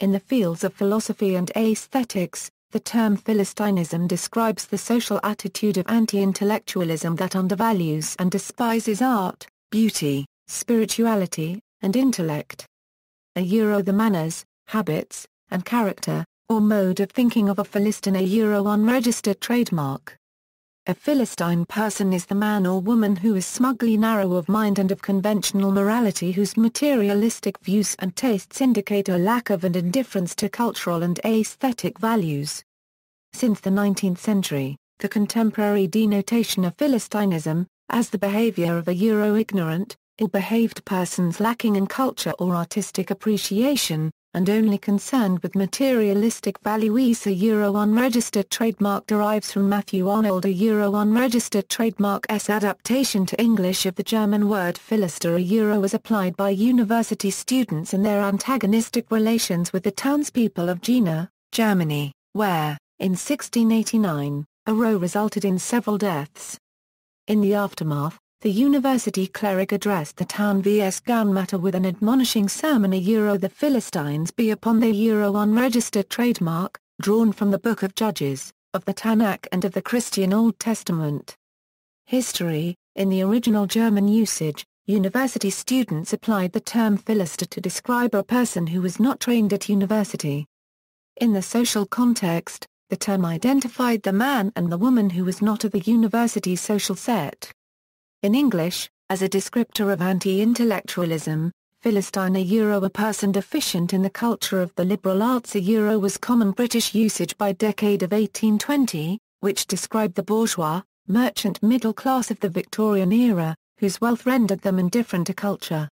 In the fields of philosophy and aesthetics, the term Philistinism describes the social attitude of anti-intellectualism that undervalues and despises art, beauty, spirituality, and intellect. The manners, habits, and character, or mode of thinking of a Philistine. Unregistered trademark. A Philistine person is the man or woman who is smugly narrow of mind and of conventional morality, whose materialistic views and tastes indicate a lack of and indifference to cultural and aesthetic values. Since the 19th century, the contemporary denotation of Philistinism, as the behaviour of ignorant, ill-behaved persons lacking in culture or artistic appreciation, and only concerned with materialistic values. Unregistered trademark derives from Matthew Arnold. Unregistered trademark's adaptation to English of the German word Philister. Was applied by university students in their antagonistic relations with the townspeople of Jena, Germany, where, in 1689, a row resulted in several deaths. In the aftermath, the university cleric addressed the town vs gown matter with an admonishing sermon. The Philistines be upon the unregistered trademark, drawn from the Book of Judges, of the Tanakh and of the Christian Old Testament. History. In the original German usage, university students applied the term Philister to describe a person who was not trained at university. In the social context, the term identified the man and the woman who was not of the university social set. In English, as a descriptor of anti-intellectualism, Philistine. A person deficient in the culture of the liberal arts. Was common British usage by decade of 1820, which described the bourgeois, merchant middle class of the Victorian era, whose wealth rendered them indifferent to culture.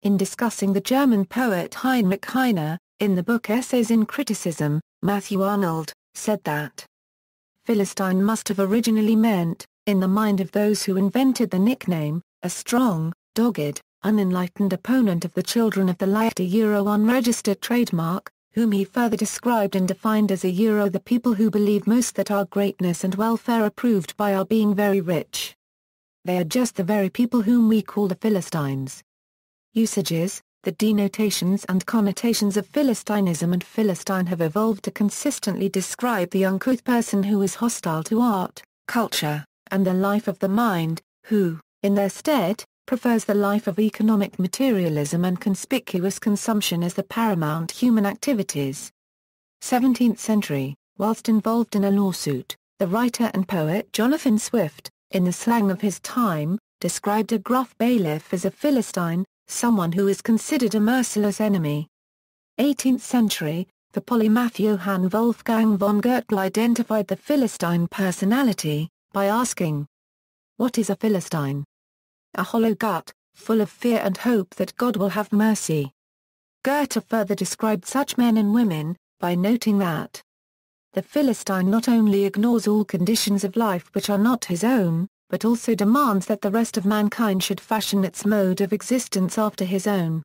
In discussing the German poet Heinrich Heine, in the book Essays in Criticism, Matthew Arnold, said that Philistine must have originally meant, in the mind of those who invented the nickname, a strong, dogged, unenlightened opponent of the children of the light. Unregistered trademark, whom he further described and defined as the people who believe most that our greatness and welfare are proved by our being very rich. They are just the very people whom we call the Philistines. Usages. The denotations and connotations of Philistinism and Philistine have evolved to consistently describe the uncouth person who is hostile to art, culture, and the life of the mind, who, in their stead, prefers the life of economic materialism and conspicuous consumption as the paramount human activities. 17th century, whilst involved in a lawsuit, the writer and poet Jonathan Swift, in the slang of his time, described a gruff bailiff as a Philistine, someone who is considered a merciless enemy. 18th century, the polymath Johann Wolfgang von Goethe identified the Philistine personality, by asking, "What is a Philistine? A hollow gut, full of fear and hope that God will have mercy." Goethe further described such men and women, by noting that the Philistine not only ignores all conditions of life which are not his own, but also demands that the rest of mankind should fashion its mode of existence after his own.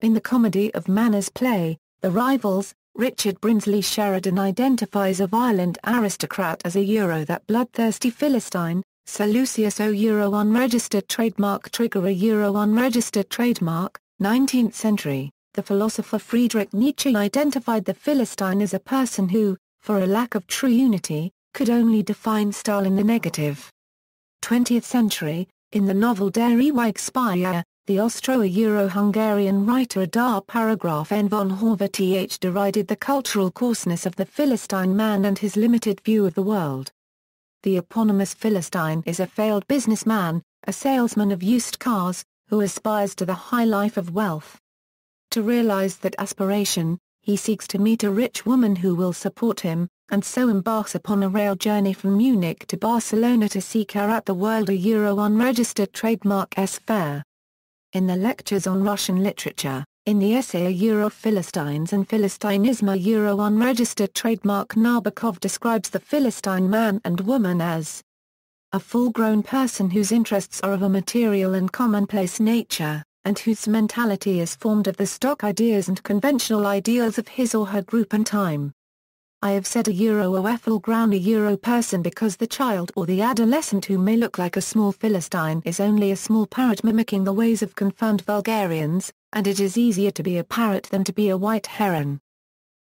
In the comedy of manners play, The Rivals, Richard Brinsley Sheridan identifies a violent aristocrat as that bloodthirsty Philistine, Sir Lucius unregistered trademark trigger unregistered trademark, 19th century, the philosopher Friedrich Nietzsche identified the Philistine as a person who, for a lack of true unity, could only define style in the negative. 20th century, in the novel Der Ewige, the Austro-Hungarian writer Adar Paragraph N. von Horvath derided the cultural coarseness of the Philistine man and his limited view of the world. The eponymous Philistine is a failed businessman, a salesman of used cars, who aspires to the high life of wealth. To realize that aspiration, he seeks to meet a rich woman who will support him, and so embarks upon a rail journey from Munich to Barcelona to seek her at the World unregistered trademark fair. In the lectures on Russian literature, in the essay Philistines and Philistinism unregistered trademark, Nabokov describes the Philistine man and woman as a full-grown person whose interests are of a material and commonplace nature, and whose mentality is formed of the stock ideas and conventional ideals of his or her group and time. I have said a full-grown person because the child or the adolescent who may look like a small Philistine is only a small parrot mimicking the ways of confirmed vulgarians, and it is easier to be a parrot than to be a white heron.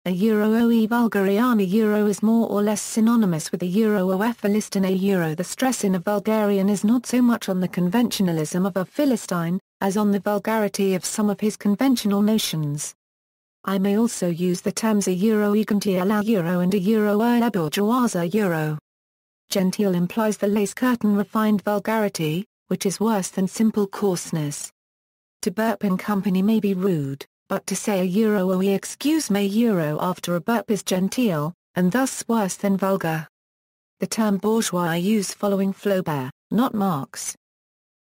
A euro oe vulgariana euro is more or less synonymous with a euro oe philistine euro. The stress in a vulgarian is not so much on the conventionalism of a Philistine, as on the vulgarity of some of his conventional notions. I may also use the terms a euro egentile euro and a euro oe bourgeoisie euro. Genteel implies the lace curtain refined vulgarity, which is worse than simple coarseness. To burp in company may be rude, but to say a euro oe excuse me euro after a burp is genteel, and thus worse than vulgar. The term bourgeois I use following Flaubert, not Marx.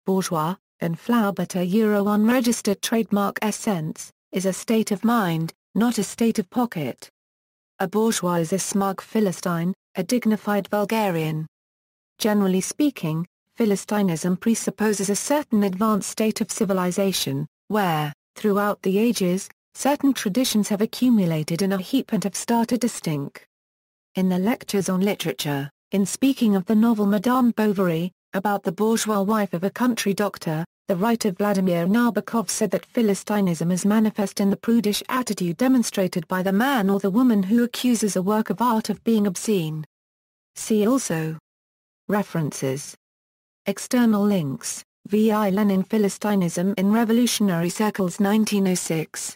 Bourgeois, and Flaubert a euro unregistered trademark essence, is a state of mind, not a state of pocket. A bourgeois is a smug Philistine, a dignified vulgarian. Generally speaking, Philistinism presupposes a certain advanced state of civilization, where, throughout the ages, certain traditions have accumulated in a heap and have started to stink. In the Lectures on Literature, in speaking of the novel Madame Bovary, about the bourgeois wife of a country doctor, the writer Vladimir Nabokov said that Philistinism is manifest in the prudish attitude demonstrated by the man or the woman who accuses a work of art of being obscene. See also. References. External links: V. I. Lenin Philistinism in Revolutionary Circles 1906.